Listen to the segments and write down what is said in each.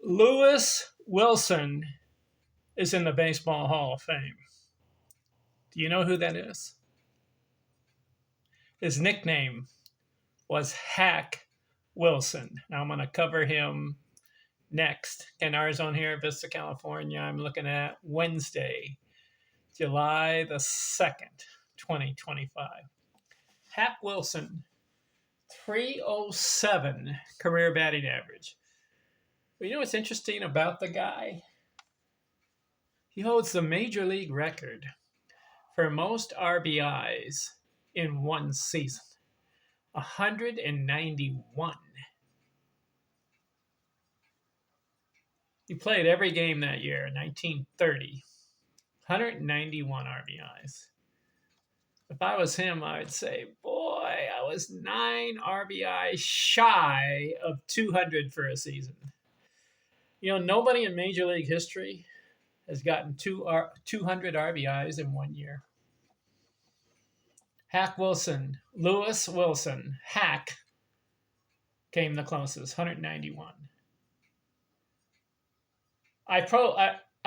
Lewis Wilson is in the Baseball Hall of Fame. Do you know who that is? His nickname was Hack Wilson. Now I'm going to cover him next. Ken R's on here, Vista, California. I'm looking at Wednesday, July the 2nd, 2025. Hack Wilson, 307 career batting average. But you know what's interesting about the guy? He holds the major league record for most RBIs in one season. 191. He played every game that year, 1930. 191 RBIs. If I was him, I would say, boy, I was 9 RBI shy of 200 for a season. You know, nobody in Major League history has gotten 200 RBIs in 1 year. Hack Wilson, Lewis Wilson, Hack came the closest, 191. I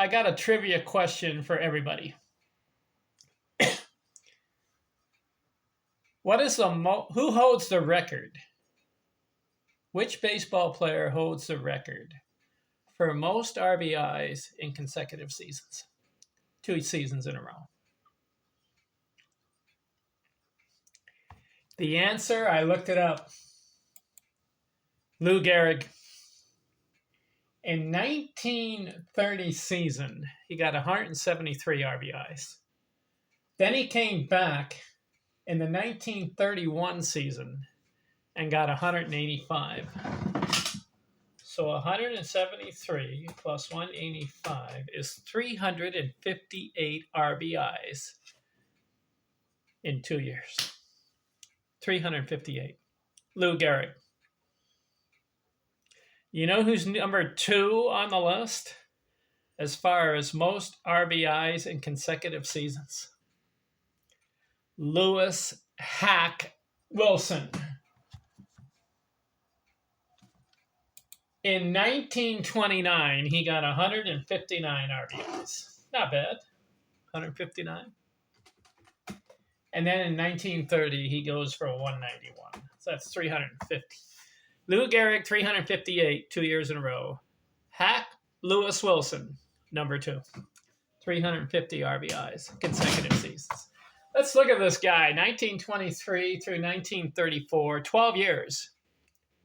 got a trivia question for everybody. Who holds the record? Which baseball player holds the record for most RBIs in consecutive seasons? 2 seasons in a row. The answer, I looked it up. Lou Gehrig. In 1930 season, he got 173 RBIs. Then he came back in the 1931 season and got 185. So 173 plus 185 is 358 RBIs in 2 years. 358. Lou Gehrig. You know who's number 2 on the list as far as most RBIs in consecutive seasons? Lewis Hack Wilson. In 1929, he got 159 RBIs. Not bad. 159. And then in 1930, he goes for 191. So that's 350. Lou Gehrig, 358, 2 years in a row. Hack Lewis Wilson, number 2. 350 RBIs, consecutive seasons. Let's look at this guy, 1923 through 1934, 12 years.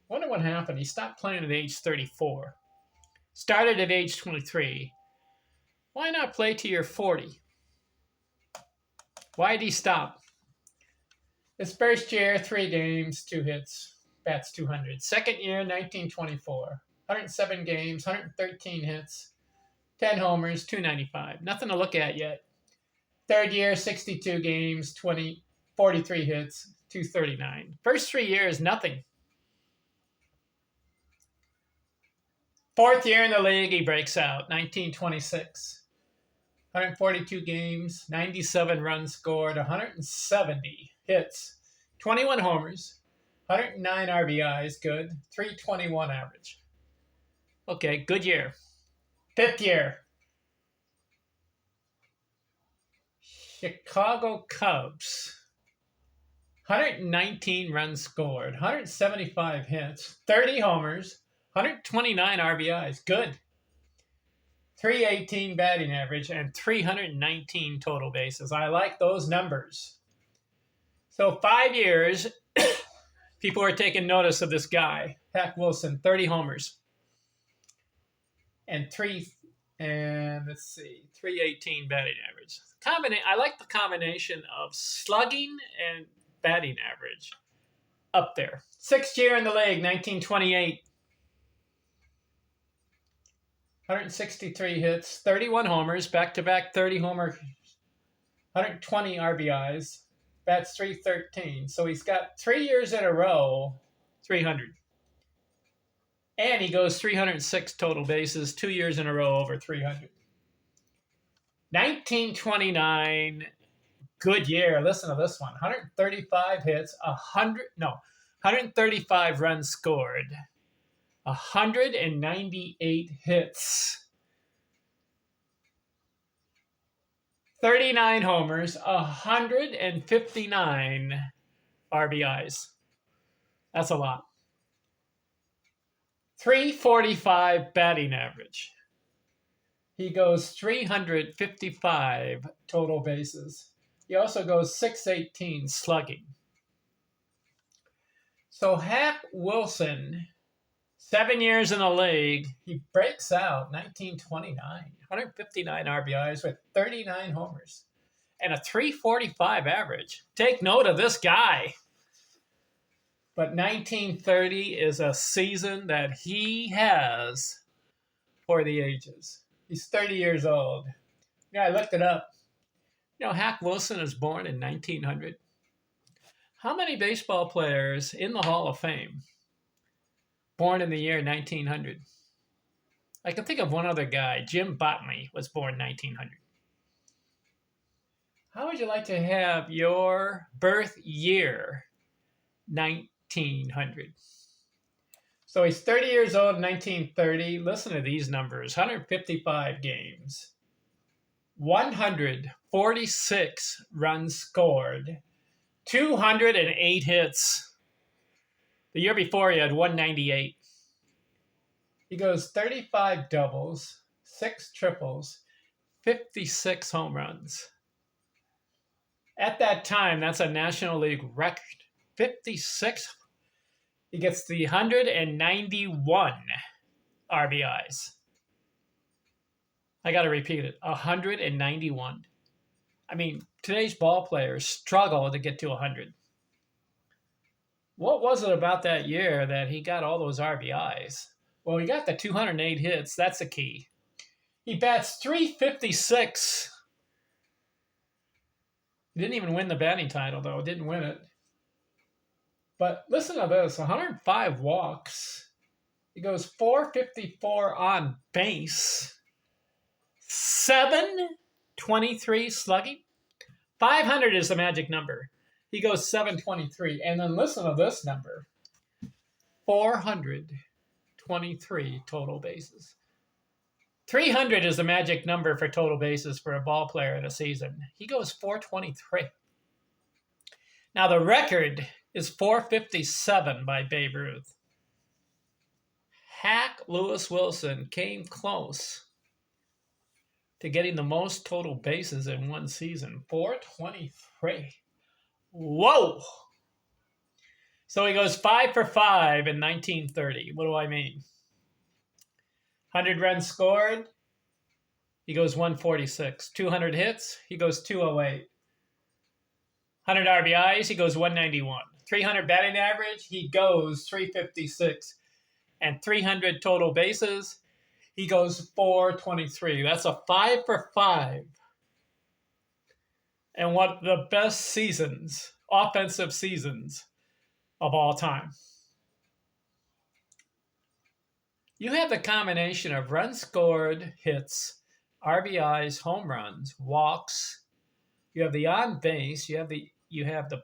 Wonder what happened. He stopped playing at age 34. Started at age 23. Why not play till you're 40? Why did he stop? His first year, 3 games, 2 hits, bats 200. Second year, 1924. 107 games, 113 hits, 10 homers, 295. Nothing to look at yet. Third year, 62 games, 43 hits, 239. First 3 years, nothing. Fourth year in the league, he breaks out, 1926. 142 games, 97 runs scored, 170 hits, 21 homers, 109 RBIs, good, 321 average. Okay, good year. Fifth year. Chicago Cubs. 119 runs scored, 175 hits, 30 homers, 129 RBIs, good. 318 batting average and 319 total bases. I like those numbers. So 5 years, people are taking notice of this guy, Hack Wilson, 30 homers. And 318 batting average. I like the combination of slugging and batting average up there. 6th year in the league, 1928. 163 hits, 31 homers, back-to-back 30 homers, 120 RBIs, bats 313. So he's got 3 years in a row, 300. And he goes 306 total bases, 2 years in a row over 300. 1929, good year. Listen to this one. 135 hits, 135 runs scored, 198 hits, 39 homers, 159 RBIs. That's a lot. 345 batting average. He goes 355 total bases. He also goes 618 slugging. So Hack Wilson, 7 years in the league, he breaks out 1929, 159 RBIs with 39 homers and a 345 average. Take note of this guy. But 1930 is a season that he has for the ages. He's 30 years old. Yeah, I looked it up. Hack Wilson was born in 1900. How many baseball players in the Hall of Fame born in the year 1900? I can think of one other guy. Jim Botany was born 1900. How would you like to have your birth year 1900? So he's 30 years old in 1930. Listen to these numbers. 155 games. 146 runs scored. 208 hits. The year before, he had 198. He goes 35 doubles, 6 triples, 56 home runs. At that time, that's a National League record. 56. He gets the 191 RBIs. I got to repeat it. 191. I mean, today's ball players struggle to get to 100. What was it about that year that he got all those RBIs? Well, he got the 208 hits. That's the key. He bats .356. He didn't even win the batting title, though. Didn't win it. But listen to this. 105 walks. He goes .454 on base. 723 slugging. 500 is the magic number. He goes 723. And then listen to this number. 423 total bases. 300 is the magic number for total bases for a ball player in a season. He goes 423. Now the record is 457 by Babe Ruth. Hack Lewis Wilson came close to getting the most total bases in one season. 423. Whoa! So he goes 5 for 5 in 1930. What do I mean? 100 runs scored, he goes 146. 200 hits, he goes 208. 100 RBIs, he goes 191. 300 batting average, he goes 356. And 300 total bases, he goes 423. That's a 5 for 5. And one of the best seasons, offensive seasons of all time. You have the combination of runs scored, hits, RBIs, home runs, walks. You have the on base. You have the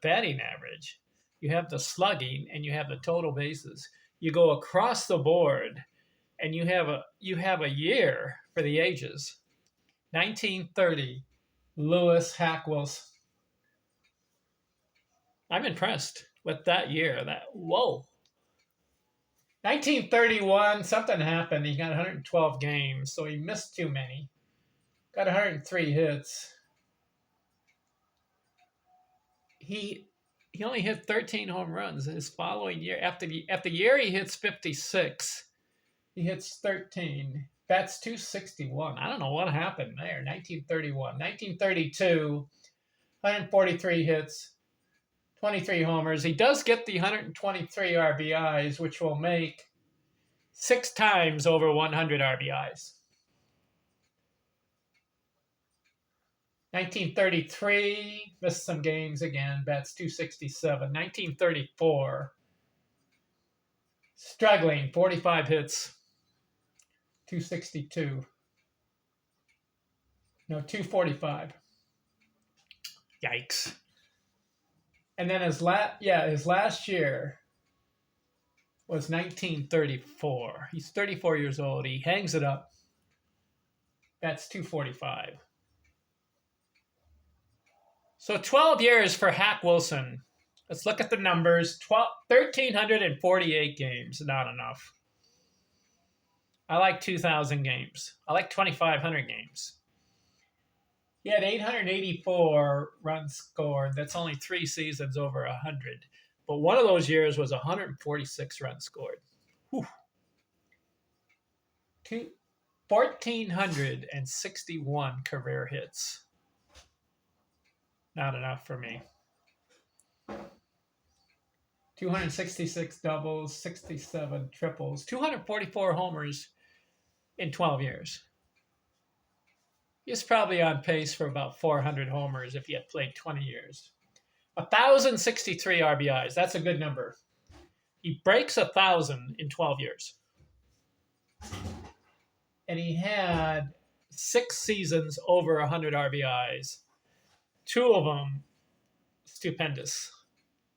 batting average. You have the slugging, and you have the total bases. You go across the board, and you have a year for the ages. 1930, Lewis Hack Wilson. I'm impressed with that year. Whoa. 1931, something happened. He got 112 games, so he missed too many. Got 103 hits. He only hit 13 home runs his following year. After the year he hits 56, he hits 13. Bats .261. I don't know what happened there. 1931. 1932, 143 hits. 23 homers. He does get the 123 RBIs, which will make 6 times over 100 RBIs. 1933, missed some games again, bats .267. 1934, struggling, 45 hits, .262. No, .245. Yikes. And then his last year, was 1934. He's 34 years old. He hangs it up. That's 245. So 12 years for Hack Wilson. Let's look at the numbers. 1,348 games, not enough. I like 2,000 games. I like 2,500 games. He had 884 runs scored. That's only 3 seasons over 100. But one of those years was 146 runs scored. Whew. 1,461 career hits. Not enough for me. 266 doubles, 67 triples, 244 homers in 12 years. He's probably on pace for about 400 homers if he had played 20 years. 1,063 RBIs. That's a good number. He breaks 1,000 in 12 years. And he had 6 seasons over 100 RBIs. 2 of them stupendous.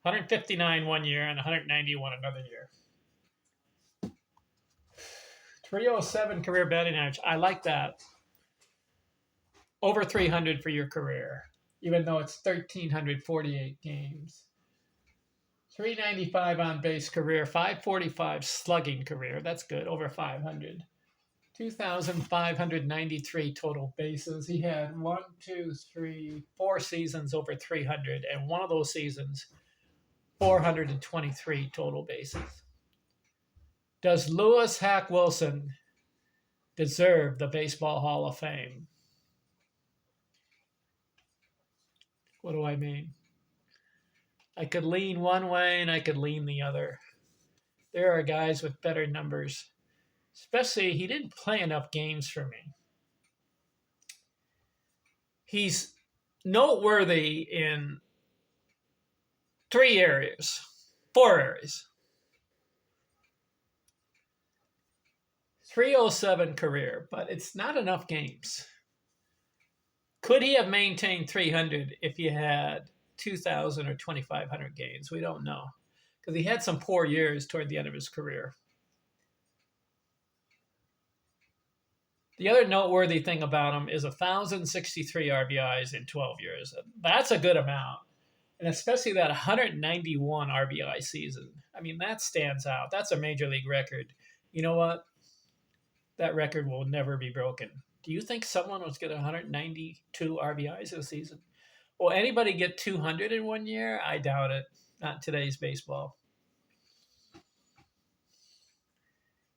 159 one year and 191 another year. 307 career batting average. I like that. Over 300 for your career, even though it's 1,348 games. 395 on base career, 545 slugging career. That's good, over 500. 2,593 total bases. He had 4 seasons over 300, and one of those seasons, 423 total bases. Does Lewis Hack Wilson deserve the Baseball Hall of Fame? What do I mean? I could lean one way and I could lean the other. There are guys with better numbers. Especially, he didn't play enough games for me. He's noteworthy in 4 areas. 307 career, but it's not enough games. Could he have maintained 300 if he had 2,000 or 2,500 games? We don't know, because he had some poor years toward the end of his career. The other noteworthy thing about him is 1,063 RBIs in 12 years. That's a good amount, and especially that 191 RBI season. I mean, that stands out. That's a major league record. You know what? That record will never be broken. Do you think someone was getting 192 RBIs in a season? Will anybody get 200 in 1 year? I doubt it. Not today's baseball.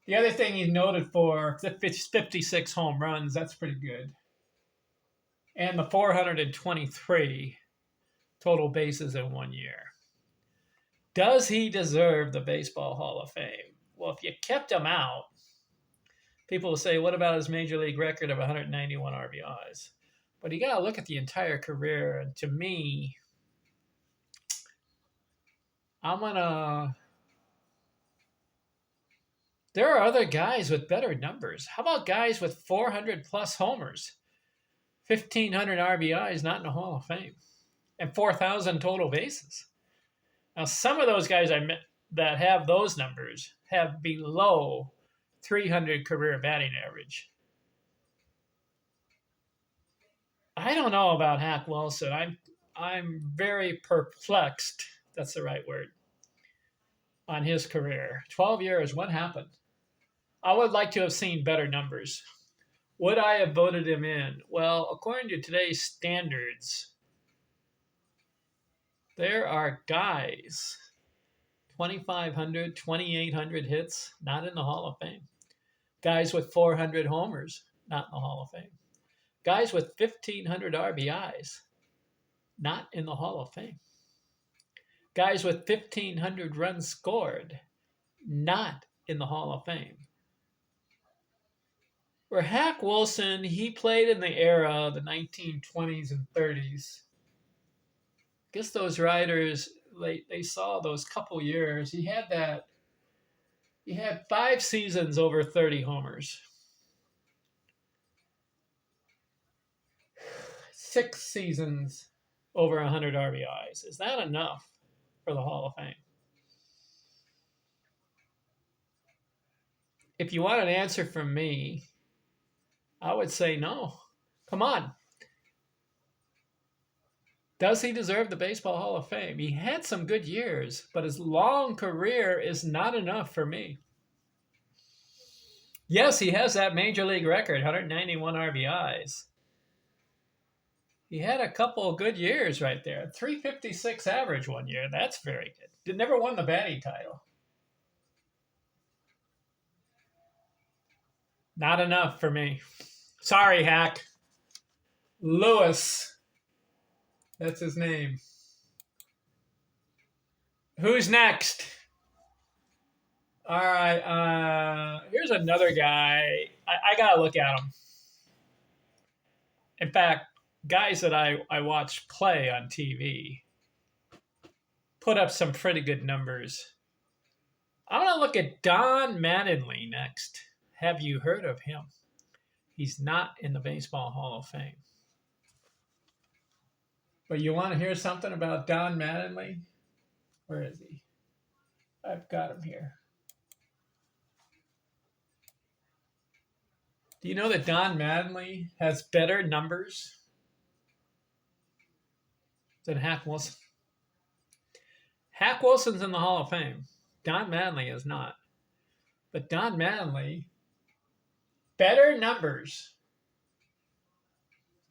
The other thing he's noted for, 56 home runs. That's pretty good. And the 423 total bases in 1 year. Does he deserve the Baseball Hall of Fame? Well, if you kept him out, people will say, what about his major league record of 191 RBIs? But you got to look at the entire career. And to me, there are other guys with better numbers. How about guys with 400 plus homers, 1,500 RBIs, not in the Hall of Fame, and 4,000 total bases? Now, some of those guys that have those numbers have below 300 career batting average. I don't know about Hack Wilson. I'm very perplexed. That's the right word. On his career. 12 years, what happened? I would like to have seen better numbers. Would I have voted him in? Well, according to today's standards, there are guys, 2,500, 2,800 hits, not in the Hall of Fame. Guys with 400 homers, not in the Hall of Fame. Guys with 1,500 RBIs, not in the Hall of Fame. Guys with 1,500 runs scored, not in the Hall of Fame. Where Hack Wilson, he played in the era of the 1920s and 30s. I guess those writers, they saw those couple years. He had 5 seasons over 30 homers. 6 seasons over 100 RBIs. Is that enough for the Hall of Fame? if you want an answer from me, I would say no. Come on. Does he deserve the Baseball Hall of Fame? He had some good years, but his long career is not enough for me. Yes, he has that major league record, 191 RBIs. He had a couple of good years right there. 356 average one year. That's very good. He never won the batting title. Not enough for me. Sorry, Hack. Lewis. That's his name. Who's next? All right. Here's another guy. I got to look at him. In fact, guys that I watch play on TV put up some pretty good numbers. I'm going to look at Don Mattingly next. Have you heard of him? He's not in the Baseball Hall of Fame. But you want to hear something about Don Mattingly? Where is he? I've got him here. Do you know that Don Mattingly has better numbers than Hack Wilson? Hack Wilson's in the Hall of Fame. Don Mattingly is not. But Don Mattingly, better numbers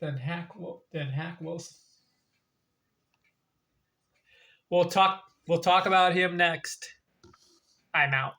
than Hack Wilson. We'll talk about him next. I'm out.